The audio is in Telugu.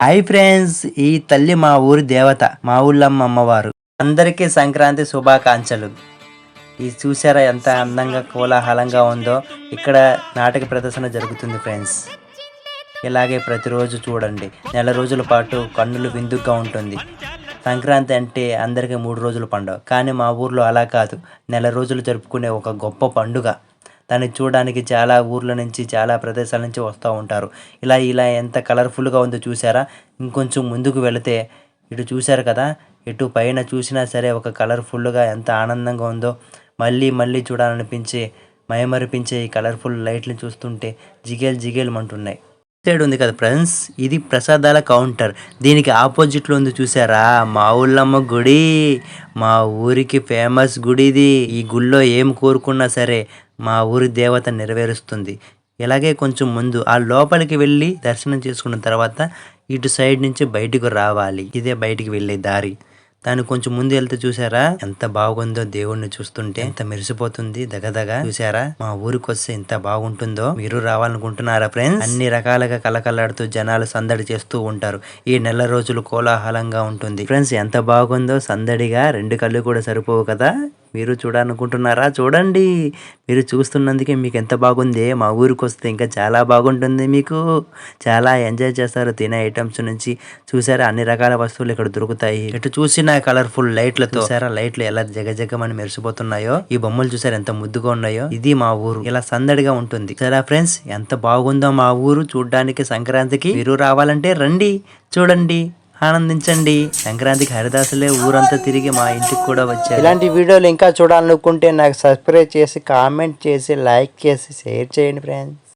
హాయ్ ఫ్రెండ్స్, ఈ తల్లి మా ఊరి దేవత, మా ఊళ్ళమ్మ అమ్మవారు. అందరికీ సంక్రాంతి శుభాకాంక్షలు. ఇది చూసారా ఎంత అందంగా కోలాహలంగా ఉందో. ఇక్కడ నాటక ప్రదర్శన జరుగుతుంది ఫ్రెండ్స్. ఇలాగే ప్రతిరోజు చూడండి. నెల రోజుల పాటు కన్నులు విందుగా ఉంటుంది. సంక్రాంతి అంటే అందరికీ 3 రోజుల పండుగ, కానీ మా ఊర్లో అలా కాదు. నెల రోజులు జరుపుకునే ఒక గొప్ప పండుగ. దాన్ని చూడడానికి చాలా ఊర్ల నుంచి, చాలా ప్రదేశాల నుంచి వస్తూ ఉంటారు. ఇలా ఎంత కలర్ఫుల్గా ఉందో చూసారా. ఇంకొంచెం ముందుకు వెళితే ఇటు చూశారు కదా, ఇటు పైన చూసినా సరే ఒక కలర్ఫుల్గా ఎంత ఆనందంగా ఉందో. మళ్ళీ చూడాలనిపించే, మైమరిపించే ఈ కలర్ఫుల్ లైట్లు చూస్తుంటే జిగేల్ సైడ్ ఉంది కదా ఫ్రెండ్స్, ఇది ప్రసాదాల కౌంటర్. దీనికి ఆపోజిట్లో ఉంది చూసారా, మా ఊళ్ళమ్మ గుడి. మా ఊరికి ఫేమస్ గుడి ఇది. ఈ గుళ్ళో ఏం కోరుకున్నా సరే మా ఊరి దేవత నెరవేరుస్తుంది. ఇలాగే కొంచెం ముందు ఆ లోపలికి వెళ్ళి దర్శనం చేసుకున్న తర్వాత ఇటు సైడ్ నుంచి బయటకు రావాలి. ఇదే బయటికి వెళ్ళే దారి. దాన్ని కొంచెం ముందు వెళ్తే చూసారా ఎంత బాగుందో. దేవుణ్ణి చూస్తుంటే ఎంత మెరిసిపోతుంది దగదగా. చూసారా, మా ఊరికి వస్తే ఎంత బాగుంటుందో. మీరు రావాలనుకుంటున్నారా ఫ్రెండ్స్? అన్ని రకాలుగా కలకలాడుతూ జనాలు సందడి చేస్తూ ఉంటారు. ఈ నెల రోజులు కోలాహలంగా ఉంటుంది ఫ్రెండ్స్. ఎంత బాగుందో సందడిగా. 2 కళ్ళు కూడా సరిపోవు కదా. మీరు చూడాలనుకుంటున్నారా? చూడండి. మీరు చూస్తున్నందుకే మీకు ఎంత బాగుంది. మా ఊరికి వస్తే ఇంకా చాలా బాగుంటుంది. మీకు చాలా ఎంజాయ్ చేస్తారు. తినే ఐటమ్స్ నుంచి చూసారా, అన్ని రకాల వస్తువులు ఇక్కడ దొరుకుతాయి. ఇటు చూసిన కలర్ఫుల్ లైట్లతో చూసారా, లైట్లు ఎలా జగజగమని మెరిసిపోతున్నాయో. ఈ బొమ్మలు చూసారా ఎంత ముద్దుగా ఉన్నాయో. ఇది మా ఊరు. ఇలా సందడిగా ఉంటుంది. సరే ఫ్రెండ్స్, ఎంత బాగుందో మా ఊరు చూడడానికి. సంక్రాంతికి మీరు రావాలంటే రండి, చూడండి, ఆనందించండి. సంక్రాంతికి హరిదాసులే ఊరంతా తిరిగి మా ఇంటికి కూడా వచ్చారు. ఇలాంటి వీడియోలు ఇంకా చూడాలనుకుంటే నాకు సబ్స్క్రైబ్ చేసి, కామెంట్ చేసి, లైక్ చేసి, షేర్ చేయండి ఫ్రెండ్స్.